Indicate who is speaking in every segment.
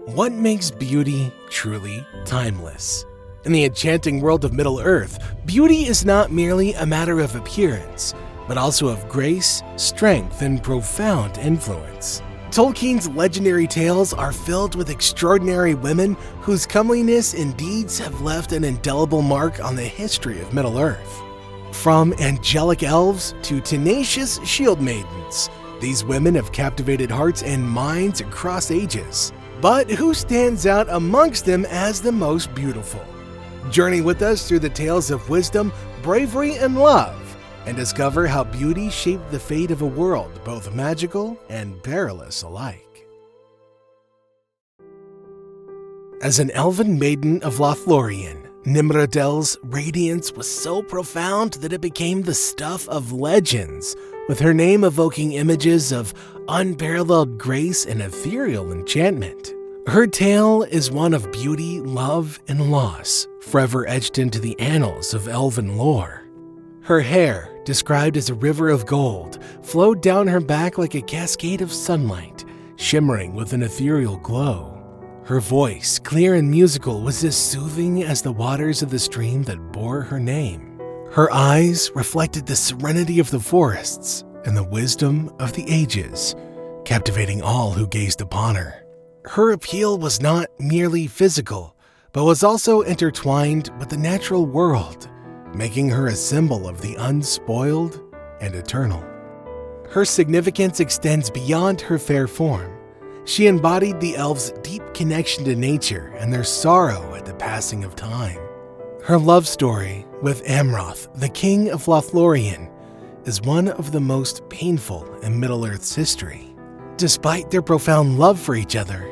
Speaker 1: What makes beauty truly timeless? In the enchanting world of Middle-earth, beauty is not merely a matter of appearance, but also of grace, strength, and profound influence. Tolkien's legendary tales are filled with extraordinary women whose comeliness and deeds have left an indelible mark on the history of Middle-earth. From angelic elves to tenacious shieldmaidens, these women have captivated hearts and minds across ages. But who stands out amongst them as the most beautiful? Journey with us through the tales of wisdom, bravery, and love, and discover how beauty shaped the fate of a world both magical and perilous alike. As an elven maiden of Lothlorien, Nimrodel's radiance was so profound that it became the stuff of legends, with her name evoking images of unparalleled grace and ethereal enchantment. Her tale is one of beauty, love, and loss, forever etched into the annals of elven lore. Her hair, described as a river of gold, flowed down her back like a cascade of sunlight, shimmering with an ethereal glow. Her voice, clear and musical, was as soothing as the waters of the stream that bore her name. Her eyes reflected the serenity of the forests and the wisdom of the ages, captivating all who gazed upon her. Her appeal was not merely physical, but was also intertwined with the natural world, making her a symbol of the unspoiled and eternal. Her significance extends beyond her fair form. She embodied the elves' deep connection to nature and their sorrow at the passing of time. Her love story with Amroth, the king of Lothlorien, is one of the most painful in Middle-earth's history. Despite their profound love for each other,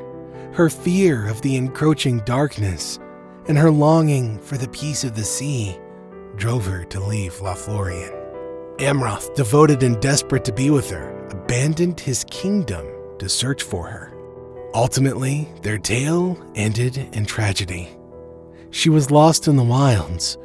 Speaker 1: her fear of the encroaching darkness and her longing for the peace of the sea drove her to leave Lothlorien. Amroth, devoted and desperate to be with her, abandoned his kingdom to search for her. Ultimately, their tale ended in tragedy. She was lost in the wilds,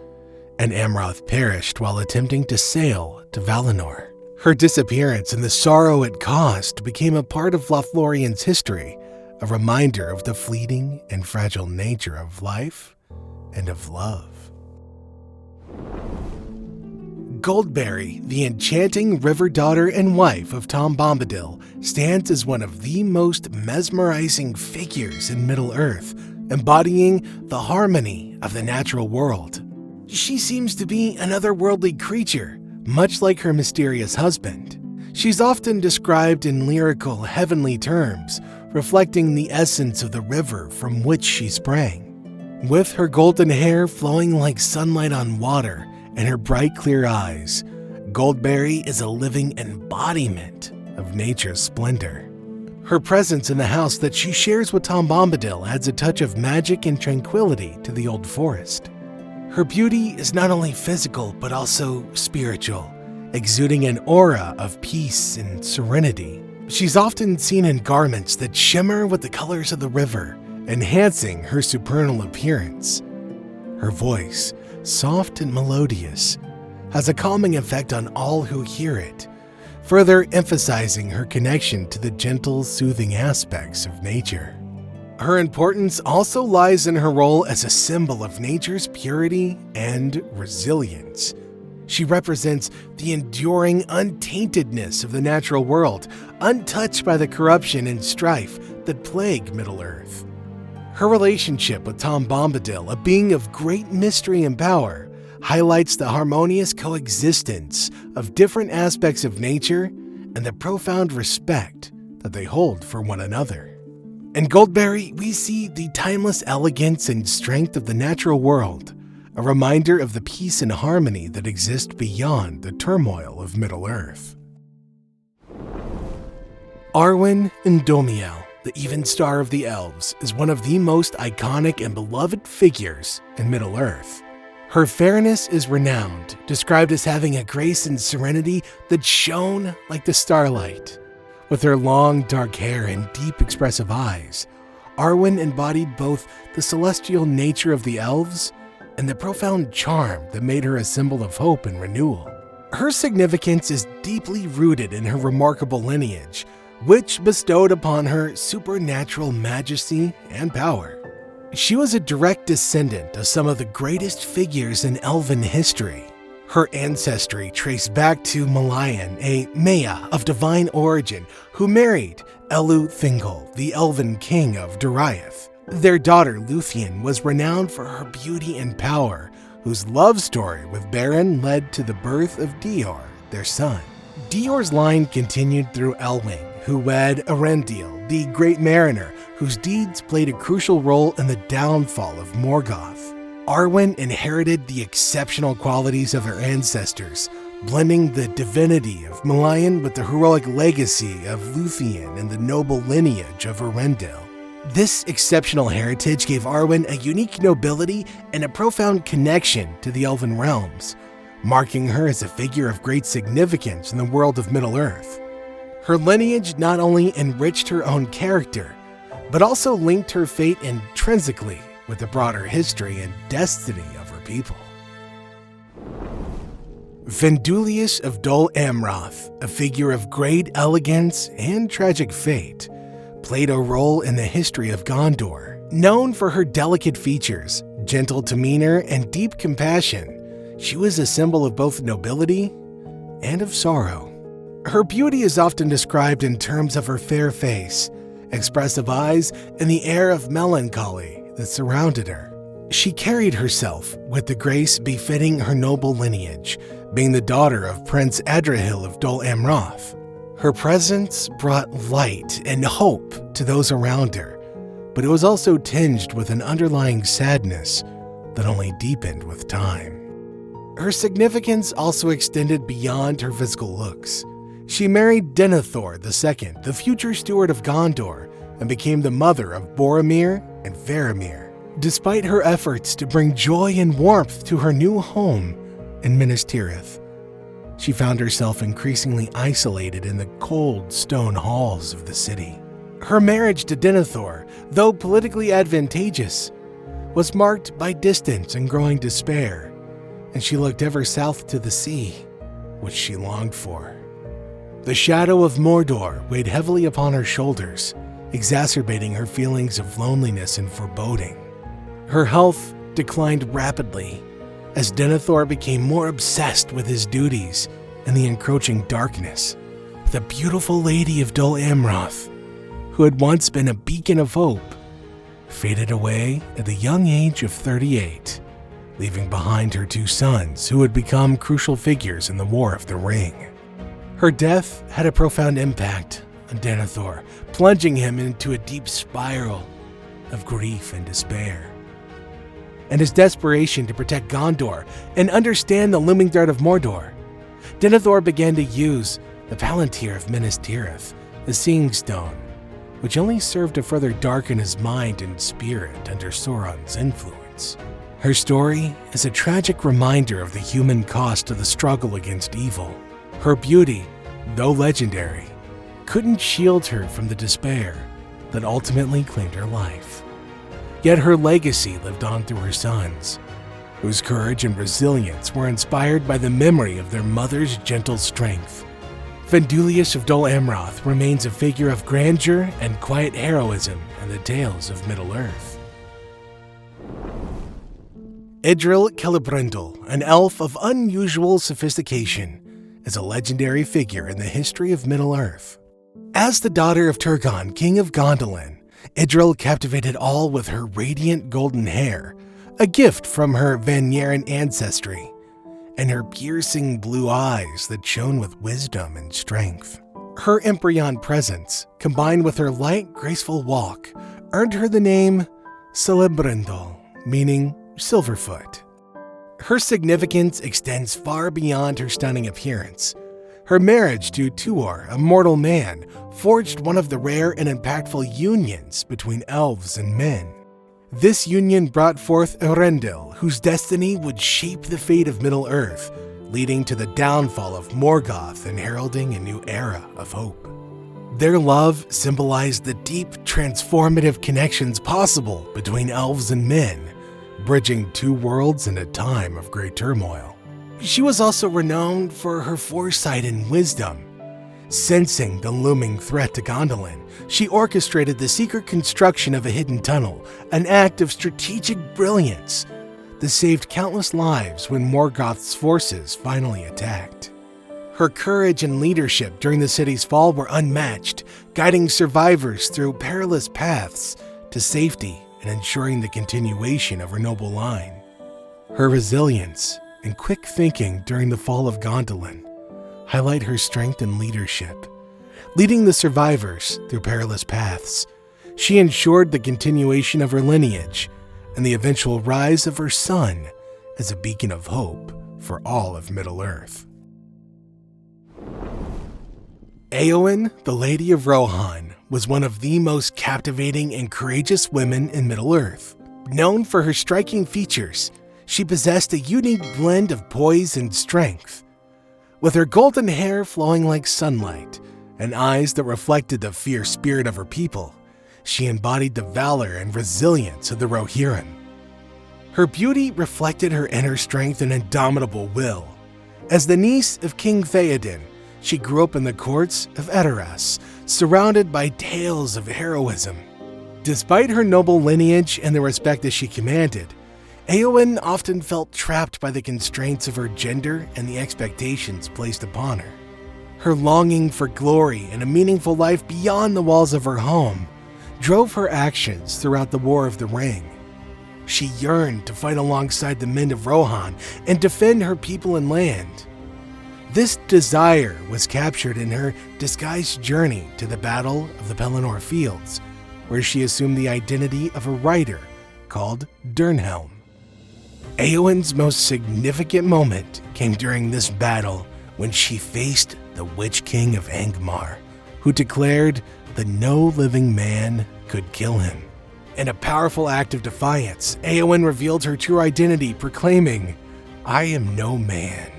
Speaker 1: and Amroth perished while attempting to sail to Valinor. Her disappearance and the sorrow it caused became a part of Lothlorien's history, a reminder of the fleeting and fragile nature of life and of love. Goldberry, the enchanting river daughter and wife of Tom Bombadil, stands as one of the most mesmerizing figures in Middle-earth, embodying the harmony of the natural world. She seems to be an otherworldly creature, much like her mysterious husband. She's often described in lyrical, heavenly terms, reflecting the essence of the river from which she sprang. With her golden hair flowing like sunlight on water and her bright, clear eyes, Goldberry is a living embodiment of nature's splendor. Her presence in the house that she shares with Tom Bombadil adds a touch of magic and tranquility to the old forest. Her beauty is not only physical but also spiritual, exuding an aura of peace and serenity. She's often seen in garments that shimmer with the colors of the river, enhancing her supernal appearance. Her voice, soft and melodious, has a calming effect on all who hear it, further emphasizing her connection to the gentle, soothing aspects of nature. Her importance also lies in her role as a symbol of nature's purity and resilience. She represents the enduring untaintedness of the natural world, untouched by the corruption and strife that plague Middle-earth. Her relationship with Tom Bombadil, a being of great mystery and power, highlights the harmonious coexistence of different aspects of nature and the profound respect that they hold for one another. In Goldberry, we see the timeless elegance and strength of the natural world, a reminder of the peace and harmony that exist beyond the turmoil of Middle-earth. Arwen and Domiel, the even star of the Elves, is one of the most iconic and beloved figures in Middle-earth. Her fairness is renowned, described as having a grace and serenity that shone like the starlight. With her long, dark hair and deep, expressive eyes, Arwen embodied both the celestial nature of the Elves and the profound charm that made her a symbol of hope and renewal. Her significance is deeply rooted in her remarkable lineage, which bestowed upon her supernatural majesty and power. She was a direct descendant of some of the greatest figures in elven history. Her ancestry traced back to Melian, a Maiar of divine origin, who married Luthien, the elven king of Doriath. Their daughter Luthien was renowned for her beauty and power, whose love story with Beren led to the birth of Dior, their son. Dior's line continued through Elwing, who wed Arendil, the great mariner, whose deeds played a crucial role in the downfall of Morgoth. Arwen inherited the exceptional qualities of her ancestors, blending the divinity of Melian with the heroic legacy of Luthien and the noble lineage of Arendil. This exceptional heritage gave Arwen a unique nobility and a profound connection to the elven realms, marking her as a figure of great significance in the world of Middle-earth. Her lineage not only enriched her own character, but also linked her fate intrinsically with the broader history and destiny of her people. Finduilas of Dol Amroth, a figure of great elegance and tragic fate, played a role in the history of Gondor. Known for her delicate features, gentle demeanor, and deep compassion, she was a symbol of both nobility and of sorrow. Her beauty is often described in terms of her fair face, expressive eyes, and the air of melancholy that surrounded her. She carried herself with the grace befitting her noble lineage, being the daughter of Prince Idril of Dol Amroth. Her presence brought light and hope to those around her, but it was also tinged with an underlying sadness that only deepened with time. Her significance also extended beyond her physical looks. She married Denethor II, the future steward of Gondor, and became the mother of Boromir and Faramir. Despite her efforts to bring joy and warmth to her new home in Minas Tirith, she found herself increasingly isolated in the cold stone halls of the city. Her marriage to Denethor, though politically advantageous, was marked by distance and growing despair, and she looked ever south to the sea, which she longed for. The shadow of Mordor weighed heavily upon her shoulders, exacerbating her feelings of loneliness and foreboding. Her health declined rapidly as Denethor became more obsessed with his duties and the encroaching darkness. The beautiful lady of Dol Amroth, who had once been a beacon of hope, faded away at the young age of 38, leaving behind her two sons who would become crucial figures in the War of the Ring. Her death had a profound impact on Denethor, plunging him into a deep spiral of grief and despair. And his desperation to protect Gondor and understand the looming threat of Mordor, Denethor began to use the Palantir of Minas Tirith, the Seeing Stone, which only served to further darken his mind and spirit under Sauron's influence. Her story is a tragic reminder of the human cost of the struggle against evil. Her beauty, though legendary, couldn't shield her from the despair that ultimately claimed her life. Yet her legacy lived on through her sons, whose courage and resilience were inspired by the memory of their mother's gentle strength. Finduilas of Dol Amroth remains a figure of grandeur and quiet heroism in the tales of Middle-earth. Idril Celebrindle, an elf of unusual sophistication, is a legendary figure in the history of Middle-earth. As the daughter of Turgon, king of Gondolin, Idril captivated all with her radiant golden hair, a gift from her Vanyarin ancestry, and her piercing blue eyes that shone with wisdom and strength. Her Empryon presence, combined with her light, graceful walk, earned her the name Celebrindle, meaning Silverfoot. Her significance extends far beyond her stunning appearance. Her marriage to Tuor, a mortal man, forged one of the rare and impactful unions between elves and men. This union brought forth Arendil, whose destiny would shape the fate of Middle-earth, leading to the downfall of Morgoth and heralding a new era of hope. Their love symbolized the deep, transformative connections possible between elves and men, bridging two worlds in a time of great turmoil. She was also renowned for her foresight and wisdom, Sensing the looming threat to Gondolin, she orchestrated the secret construction of a hidden tunnel, an act of strategic brilliance that saved countless lives when Morgoth's forces finally attacked. Her courage and leadership during the city's fall were unmatched, guiding survivors through perilous paths to safety and ensuring the continuation of her noble line. Her resilience and quick thinking during the fall of Gondolin highlight her strength and leadership. Leading the survivors through perilous paths, she ensured the continuation of her lineage and the eventual rise of her son as a beacon of hope for all of Middle-earth. Eowyn, the Lady of Rohan, was one of the most captivating and courageous women in Middle-earth. Known for her striking features, she possessed a unique blend of poise and strength. With her golden hair flowing like sunlight and eyes that reflected the fierce spirit of her people, she embodied the valor and resilience of the Rohirrim. Her beauty reflected her inner strength and indomitable will. As the niece of King Theoden, she grew up in the courts of Edoras, surrounded by tales of heroism. Despite her noble lineage and the respect that she commanded, Eowyn often felt trapped by the constraints of her gender and the expectations placed upon her. Her longing for glory and a meaningful life beyond the walls of her home drove her actions throughout the War of the Ring. She yearned to fight alongside the men of Rohan and defend her people and land. This desire was captured in her disguised journey to the Battle of the Pelennor Fields, where she assumed the identity of a rider called Durnhelm. Eowyn's most significant moment came during this battle when she faced the Witch King of Angmar, who declared that no living man could kill him. In a powerful act of defiance, Eowyn revealed her true identity, proclaiming, "I am no man."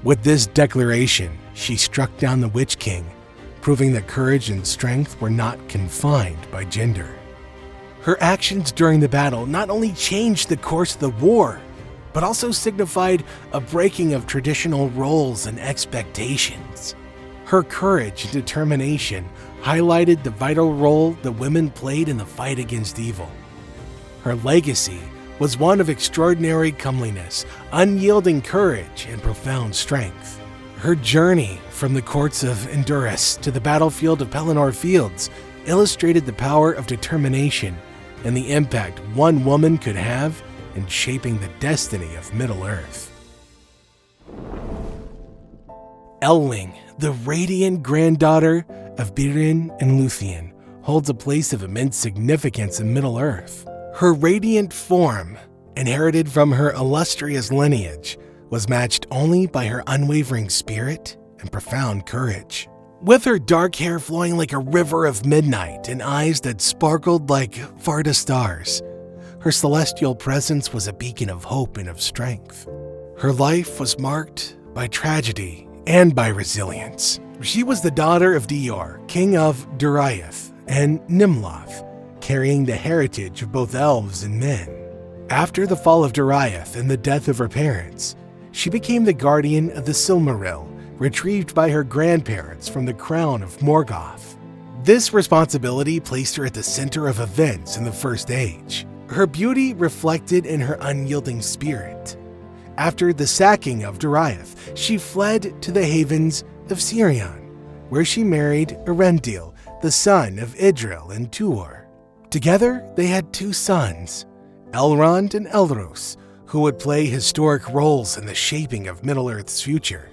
Speaker 1: With this declaration, she struck down the Witch King, proving that courage and strength were not confined by gender. Her actions during the battle not only changed the course of the war, but also signified a breaking of traditional roles and expectations. Her courage and determination highlighted the vital role that women played in the fight against evil. Her legacy was one of extraordinary comeliness, unyielding courage, and profound strength. Her journey from the courts of Endurus to the battlefield of Pelennor Fields illustrated the power of determination and the impact one woman could have in shaping the destiny of Middle-earth. Elwing, the radiant granddaughter of Beren and Luthien, holds a place of immense significance in Middle-earth. Her radiant form, inherited from her illustrious lineage, was matched only by her unwavering spirit and profound courage. With her dark hair flowing like a river of midnight and eyes that sparkled like Varda stars, her celestial presence was a beacon of hope and of strength. Her life was marked by tragedy and by resilience. She was the daughter of Dior, king of Duraeth, and Nimloth, carrying the heritage of both elves and men. After the fall of Duraeth and the death of her parents, she became the guardian of the Silmaril, retrieved by her grandparents from the crown of Morgoth. This responsibility placed her at the center of events in the First Age. Her beauty reflected in her unyielding spirit. After the sacking of Duraeth, she fled to the havens of Sirion, where she married Erendil, the son of Idril and Tuor. Together, they had two sons, Elrond and Elros, who would play historic roles in the shaping of Middle-earth's future.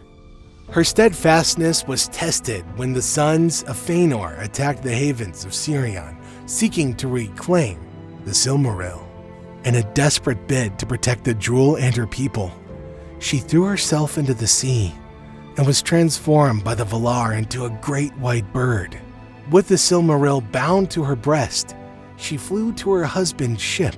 Speaker 1: Her steadfastness was tested when the sons of Fëanor attacked the havens of Sirion, seeking to reclaim the Silmaril. In a desperate bid to protect the jewel and her people, she threw herself into the sea and was transformed by the Valar into a great white bird. With the Silmaril bound to her breast, she flew to her husband's ship.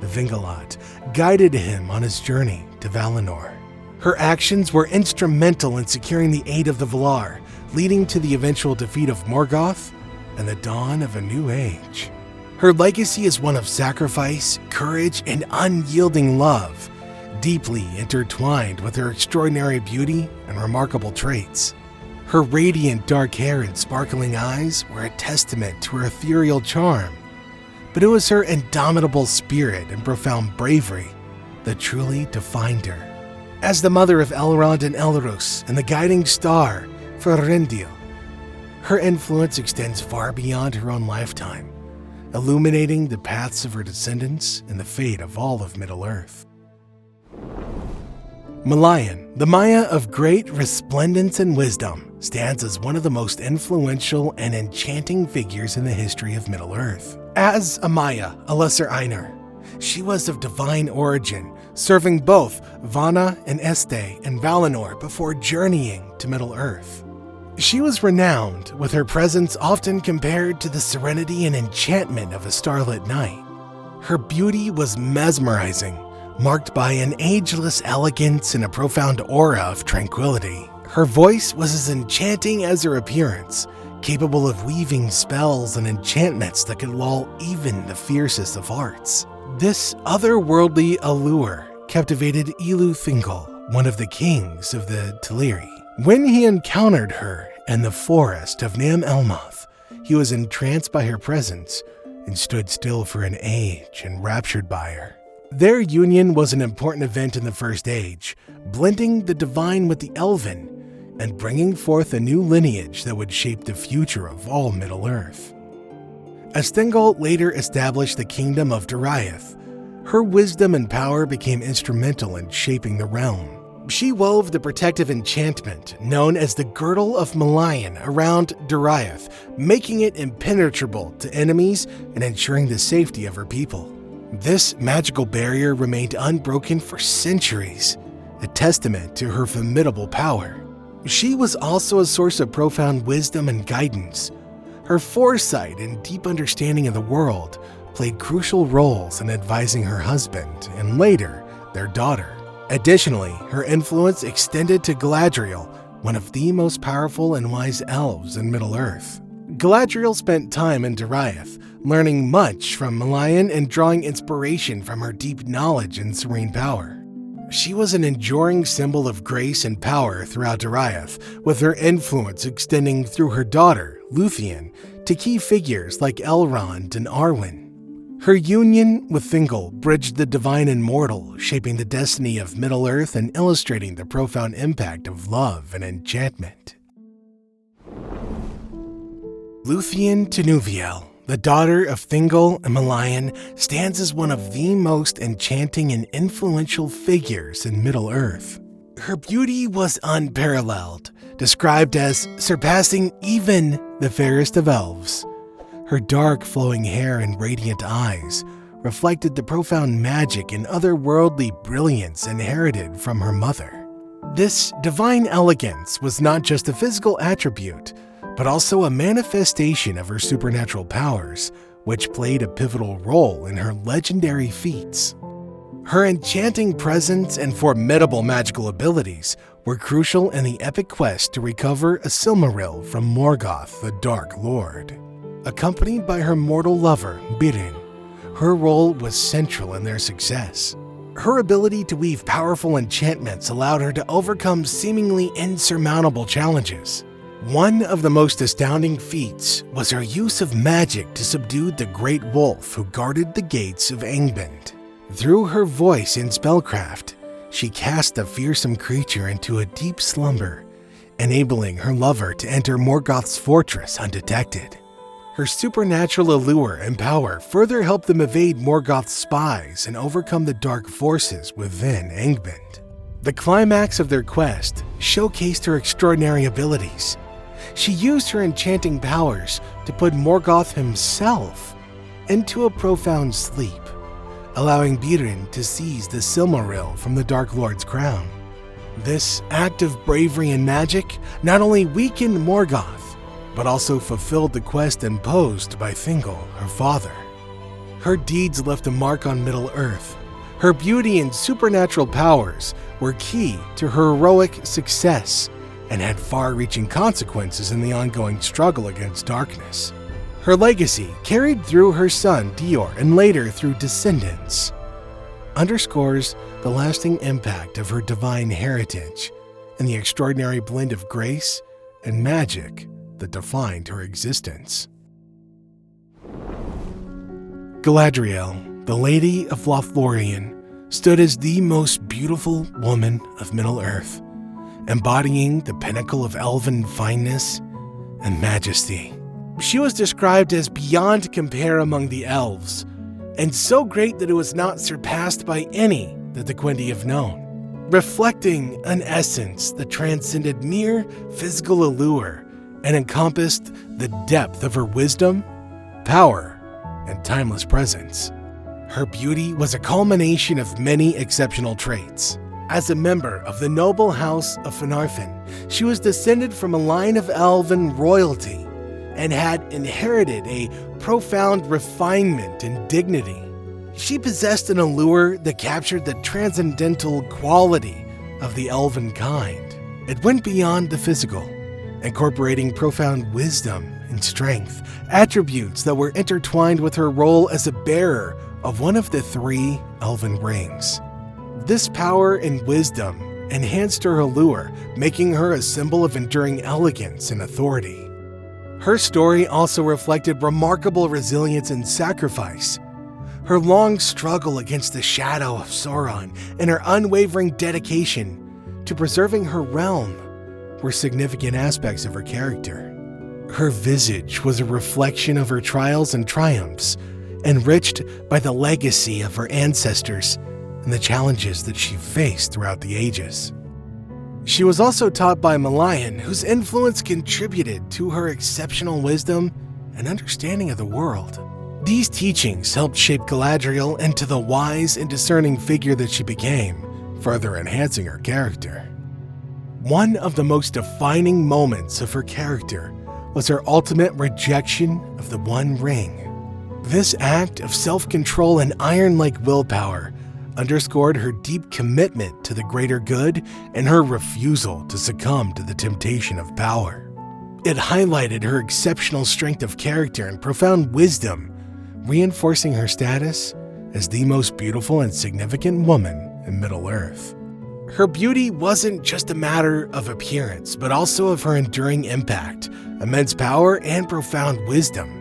Speaker 1: The Vingalot guided him on his journey to Valinor. Her actions were instrumental in securing the aid of the Valar, leading to the eventual defeat of Morgoth and the dawn of a new age. Her legacy is one of sacrifice, courage, and unyielding love, deeply intertwined with her extraordinary beauty and remarkable traits. Her radiant dark hair and sparkling eyes were a testament to her ethereal charm, but it was her indomitable spirit and profound bravery that truly defined her. As the mother of Elrond and Elros and the guiding star for Elendil, her influence extends far beyond her own lifetime, illuminating the paths of her descendants and the fate of all of Middle-earth. Melian, the Maiar of great resplendence and wisdom, stands as one of the most influential and enchanting figures in the history of Middle-earth. As a Maiar, a lesser Ainur, she was of divine origin, serving both Vana and Este and Valinor before journeying to Middle-earth. She was renowned, with her presence often compared to the serenity and enchantment of a starlit night. Her beauty was mesmerizing, marked by an ageless elegance and a profound aura of tranquility. Her voice was as enchanting as her appearance, capable of weaving spells and enchantments that could lull even the fiercest of hearts. This otherworldly allure captivated Thingol, one of the kings of the Teleri. When he encountered her in the forest of Nam Elmoth, he was entranced by her presence and stood still for an age, enraptured by her. Their union was an important event in the First Age, blending the divine with the elven and bringing forth a new lineage that would shape the future of all Middle-earth. As Thingol later established the kingdom of Doriath, her wisdom and power became instrumental in shaping the realm. She wove the protective enchantment known as the Girdle of Melian around Doriath, making it impenetrable to enemies and ensuring the safety of her people. This magical barrier remained unbroken for centuries, a testament to her formidable power. She was also a source of profound wisdom and guidance. Her foresight and deep understanding of the world played crucial roles in advising her husband and later their daughter. Additionally, her influence extended to Galadriel, one of the most powerful and wise elves in Middle-earth. Galadriel spent time in Doriath, learning much from Melian and drawing inspiration from her deep knowledge and serene power. She was an enduring symbol of grace and power throughout Doriath, with her influence extending through her daughter, Luthien, to key figures like Elrond and Arwen. Her union with Thingol bridged the divine and mortal, shaping the destiny of Middle-earth and illustrating the profound impact of love and enchantment. Luthien Tinuviel, the daughter of Thingol and Melian, stands as one of the most enchanting and influential figures in Middle-earth. Her beauty was unparalleled, described as surpassing even the fairest of elves. Her dark flowing hair and radiant eyes reflected the profound magic and otherworldly brilliance inherited from her mother. This divine elegance was not just a physical attribute, but also a manifestation of her supernatural powers, which played a pivotal role in her legendary feats. Her enchanting presence and formidable magical abilities were crucial in the epic quest to recover a Silmaril from Morgoth, the Dark Lord. Accompanied by her mortal lover, Beren, her role was central in their success. Her ability to weave powerful enchantments allowed her to overcome seemingly insurmountable challenges. One of the most astounding feats was her use of magic to subdue the great wolf who guarded the gates of Angband. Through her voice and spellcraft, she cast the fearsome creature into a deep slumber, enabling her lover to enter Morgoth's fortress undetected. Her supernatural allure and power further helped them evade Morgoth's spies and overcome the dark forces within Angband. The climax of their quest showcased her extraordinary abilities. She used her enchanting powers to put Morgoth himself into a profound sleep, allowing Beren to seize the Silmaril from the Dark Lord's crown. This act of bravery and magic not only weakened Morgoth, but also fulfilled the quest imposed by Thingol, her father. Her deeds left a mark on Middle-earth. Her beauty and supernatural powers were key to her heroic success and had far-reaching consequences in the ongoing struggle against darkness. Her legacy, carried through her son Dior and later through descendants, underscores the lasting impact of her divine heritage and the extraordinary blend of grace, and magic that defined her existence. Galadriel, the Lady of Lothlorien, stood as the most beautiful woman of Middle-earth, embodying the pinnacle of elven fineness and majesty. She was described as beyond compare among the elves, and so great that it was not surpassed by any that the Quendi have known, reflecting an essence that transcended mere physical allure and encompassed the depth of her wisdom, power, and timeless presence. Her beauty was a culmination of many exceptional traits. As a member of the noble house of Finarfin, she was descended from a line of elven royalty and had inherited a profound refinement and dignity. She possessed an allure that captured the transcendental quality of the elven kind. It went beyond the physical, incorporating profound wisdom and strength, attributes that were intertwined with her role as a bearer of one of the 3 elven rings. This power and wisdom enhanced her allure, making her a symbol of enduring elegance and authority. Her story also reflected remarkable resilience and sacrifice. Her long struggle against the shadow of Sauron and her unwavering dedication to preserving her realm were significant aspects of her character. Her visage was a reflection of her trials and triumphs, enriched by the legacy of her ancestors and the challenges that she faced throughout the ages. She was also taught by Melian, whose influence contributed to her exceptional wisdom and understanding of the world. These teachings helped shape Galadriel into the wise and discerning figure that she became, further enhancing her character. One of the most defining moments of her character was her ultimate rejection of the One Ring. This act of self-control and iron-like willpower underscored her deep commitment to the greater good and her refusal to succumb to the temptation of power. It highlighted her exceptional strength of character and profound wisdom, reinforcing her status as the most beautiful and significant woman in Middle-earth. Her beauty wasn't just a matter of appearance, but also of her enduring impact, immense power, and profound wisdom.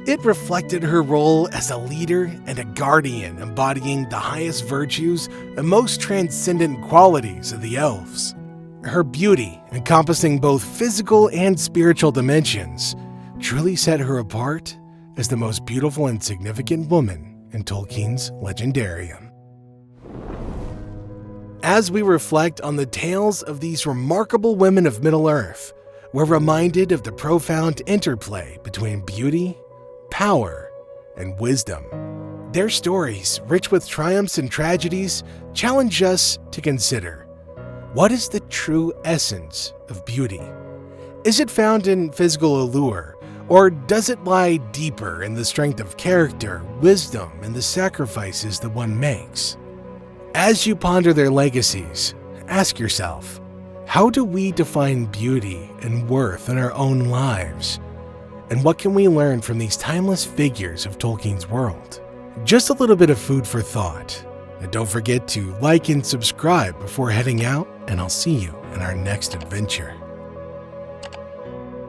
Speaker 1: It reflected her role as a leader and a guardian, embodying the highest virtues and most transcendent qualities of the elves. Her beauty, encompassing both physical and spiritual dimensions, truly set her apart as the most beautiful and significant woman in Tolkien's Legendarium. As we reflect on the tales of these remarkable women of Middle-earth, we're reminded of the profound interplay between beauty, power, and wisdom. Their stories, rich with triumphs and tragedies, challenge us to consider: what is the true essence of beauty? Is it found in physical allure, or does it lie deeper in the strength of character, wisdom, and the sacrifices that one makes? As you ponder their legacies, ask yourself, how do we define beauty and worth in our own lives? And what can we learn from these timeless figures of Tolkien's world? Just a little bit of food for thought. And don't forget to like and subscribe before heading out, and I'll see you in our next adventure.